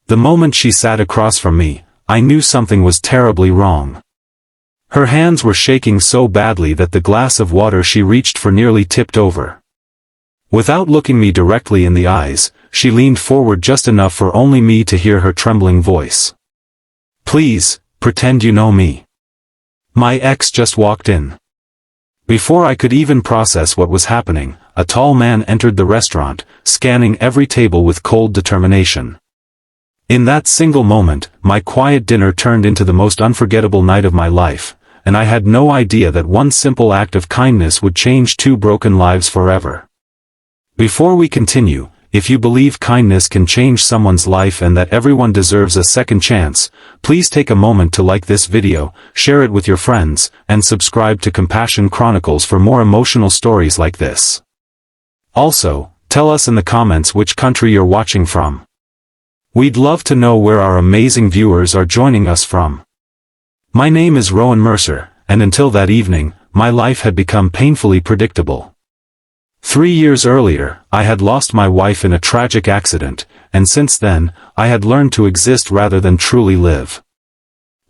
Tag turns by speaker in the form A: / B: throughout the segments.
A: The moment she sat across from me, I knew something was terribly wrong. Her hands were shaking so badly that the glass of water she reached for nearly tipped over. Without looking me directly in the eyes, she leaned forward just enough for only me to hear her trembling voice. "Please, pretend you know me. My ex just walked in." Before I could even process what was happening, a tall man entered the restaurant, scanning every table with cold determination. In that single moment, my quiet dinner turned into the most unforgettable night of my life, and I had no idea that one simple act of kindness would change two broken lives forever. Before we continue, if you believe kindness can change someone's life and that everyone deserves a second chance, please take a moment to like this video, share it with your friends, and subscribe to Compassion Chronicles for more emotional stories like this. Also, tell us in the comments which country you're watching from. We'd love to know where our amazing viewers are joining us from. My name is Rowan Mercer, and until that evening, my life had become painfully predictable. 3 years earlier, I had lost my wife in a tragic accident, and since then, I had learned to exist rather than truly live.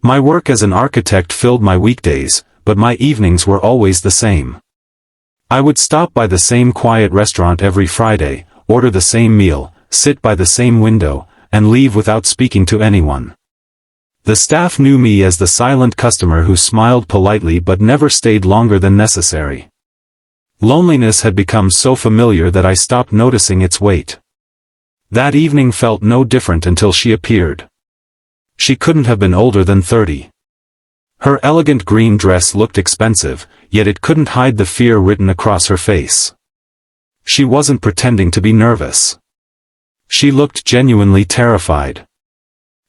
A: My work as an architect filled my weekdays, but my evenings were always the same. I would stop by the same quiet restaurant every Friday, order the same meal, sit by the same window, and leave without speaking to anyone. The staff knew me as the silent customer who smiled politely but never stayed longer than necessary. Loneliness had become so familiar that I stopped noticing its weight. That evening felt no different until she appeared. She couldn't have been older than 30. Her elegant green dress looked expensive, yet it couldn't hide the fear written across her face. She wasn't pretending to be nervous. She looked genuinely terrified.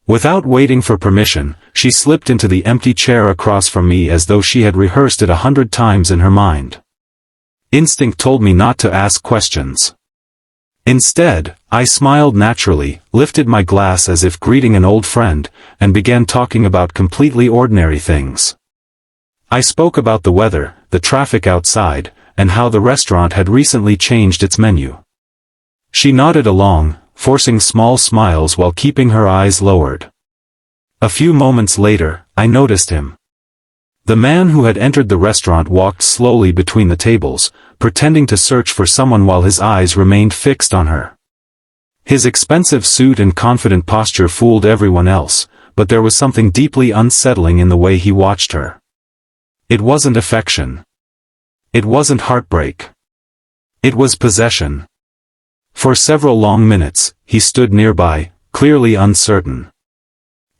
A: Without waiting for permission, she slipped into the empty chair across from me as though she had rehearsed it 100 times in her mind. Instinct told me not to ask questions. Instead, I smiled naturally, lifted my glass as if greeting an old friend, and began talking about completely ordinary things. I spoke about the weather, the traffic outside, and how the restaurant had recently changed its menu. She nodded along, forcing small smiles while keeping her eyes lowered. A few moments later, I noticed him. The man who had entered the restaurant walked slowly between the tables, pretending to search for someone while his eyes remained fixed on her. His expensive suit and confident posture fooled everyone else, but there was something deeply unsettling in the way he watched her. It wasn't affection. It wasn't heartbreak. It was possession. For several long minutes, he stood nearby, clearly uncertain.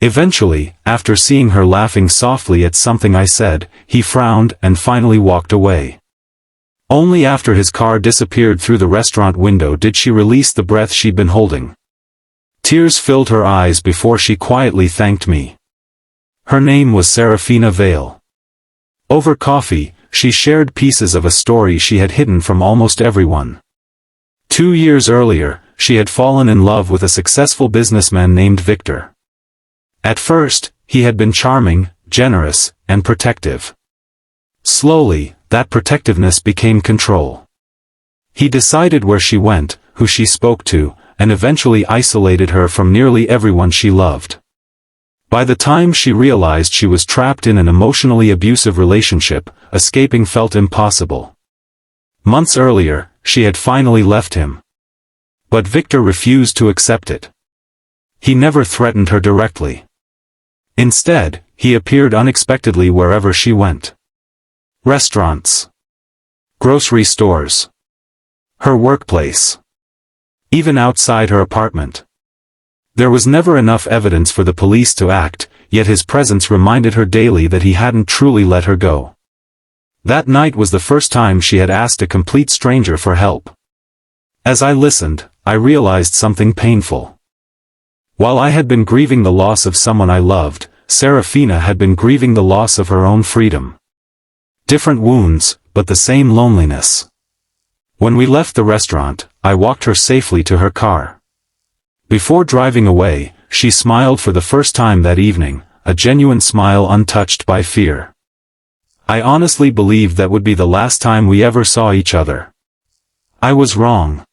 A: Eventually, after seeing her laughing softly at something I said, he frowned and finally walked away. Only after his car disappeared through the restaurant window did she release the breath she'd been holding. Tears filled her eyes before she quietly thanked me. Her name was Serafina Vale. Over coffee, she shared pieces of a story she had hidden from almost everyone. 2 years earlier, she had fallen in love with a successful businessman named Victor. At first, he had been charming, generous, and protective. Slowly, that protectiveness became control. He decided where she went, who she spoke to, and eventually isolated her from nearly everyone she loved. By the time she realized she was trapped in an emotionally abusive relationship, escaping felt impossible. Months earlier, she had finally left him. But Victor refused to accept it. He never threatened her directly. Instead, he appeared unexpectedly wherever she went. Restaurants. Grocery stores. Her workplace. Even outside her apartment. There was never enough evidence for the police to act, yet his presence reminded her daily that he hadn't truly let her go. That night was the first time she had asked a complete stranger for help. As I listened, I realized something painful. While I had been grieving the loss of someone I loved, Serafina had been grieving the loss of her own freedom. Different wounds, but the same loneliness. When we left the restaurant, I walked her safely to her car. Before driving away, she smiled for the first time that evening, a genuine smile untouched by fear. I honestly believed that would be the last time we ever saw each other. I was wrong.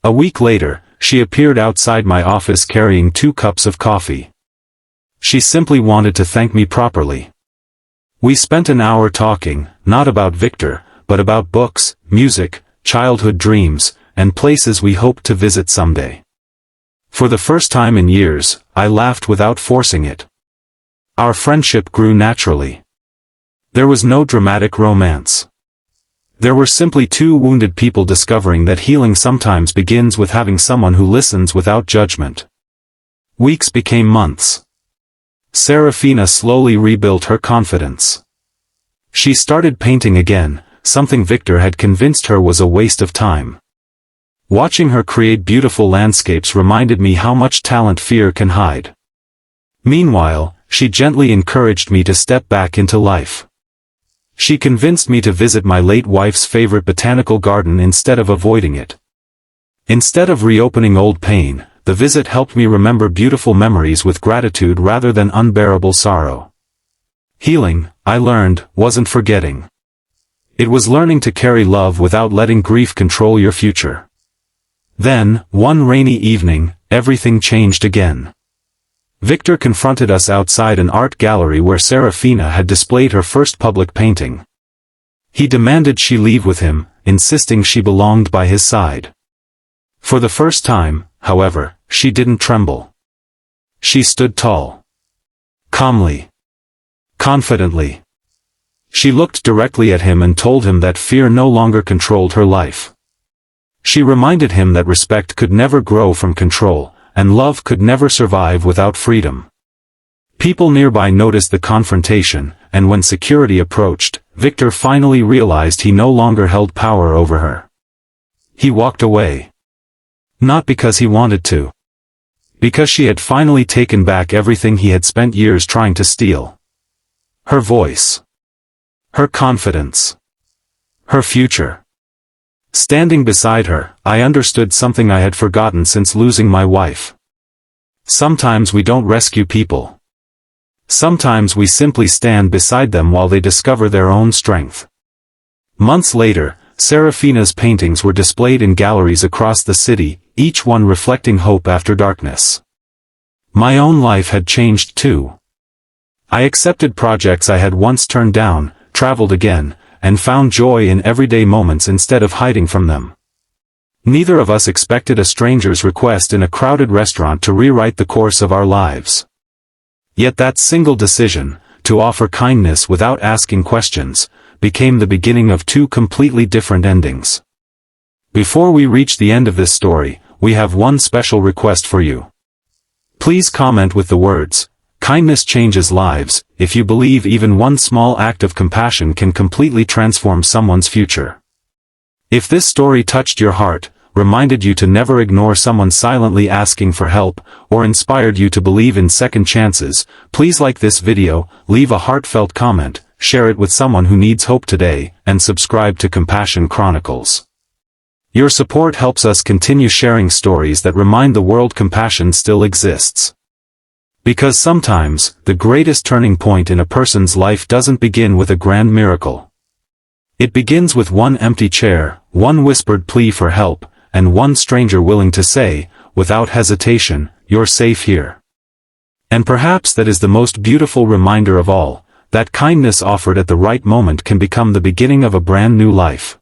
A: A week later, she appeared outside my office carrying 2 cups of coffee. She simply wanted to thank me properly. We spent an hour talking, not about Victor, but about books, music, childhood dreams, and places we hoped to visit someday. For the first time in years, I laughed without forcing it. Our friendship grew naturally. There was no dramatic romance. There were simply 2 wounded people discovering that healing sometimes begins with having someone who listens without judgment. Weeks became months. Serafina slowly rebuilt her confidence. She started painting again, something Victor had convinced her was a waste of time. Watching her create beautiful landscapes reminded me how much talent fear can hide. Meanwhile, she gently encouraged me to step back into life. She convinced me to visit my late wife's favorite botanical garden instead of avoiding it. Instead of reopening old pain, the visit helped me remember beautiful memories with gratitude rather than unbearable sorrow. Healing, I learned, wasn't forgetting. It was learning to carry love without letting grief control your future. Then, one rainy evening, everything changed again. Victor confronted us outside an art gallery where Serafina had displayed her first public painting. He demanded she leave with him, insisting she belonged by his side. For the first time, however, she didn't tremble. She stood tall. Calmly. Confidently. She looked directly at him and told him that fear no longer controlled her life. She reminded him that respect could never grow from control, and love could never survive without freedom. People nearby noticed the confrontation, and when security approached, Victor finally realized he no longer held power over her. He walked away. Not because he wanted to. Because she had finally taken back everything he had spent years trying to steal. Her voice. Her confidence. Her future. Standing beside her, I understood something I had forgotten since losing my wife. Sometimes we don't rescue people. Sometimes we simply stand beside them while they discover their own strength. Months later, Serafina's paintings were displayed in galleries across the city, each one reflecting hope after darkness. My own life had changed too. I accepted projects I had once turned down, traveled again, and found joy in everyday moments instead of hiding from them. Neither of us expected a stranger's request in a crowded restaurant to rewrite the course of our lives. Yet that single decision, to offer kindness without asking questions, became the beginning of 2 completely different endings. Before we reach the end of this story, we have one special request for you. Please comment with the words, "Kindness changes lives," if you believe even one small act of compassion can completely transform someone's future. If this story touched your heart, reminded you to never ignore someone silently asking for help, or inspired you to believe in second chances, please like this video, leave a heartfelt comment, share it with someone who needs hope today, and subscribe to Compassion Chronicles. Your support helps us continue sharing stories that remind the world compassion still exists. Because sometimes, the greatest turning point in a person's life doesn't begin with a grand miracle. It begins with one empty chair, one whispered plea for help, and one stranger willing to say, without hesitation, "You're safe here." And perhaps that is the most beautiful reminder of all, that kindness offered at the right moment can become the beginning of a brand new life.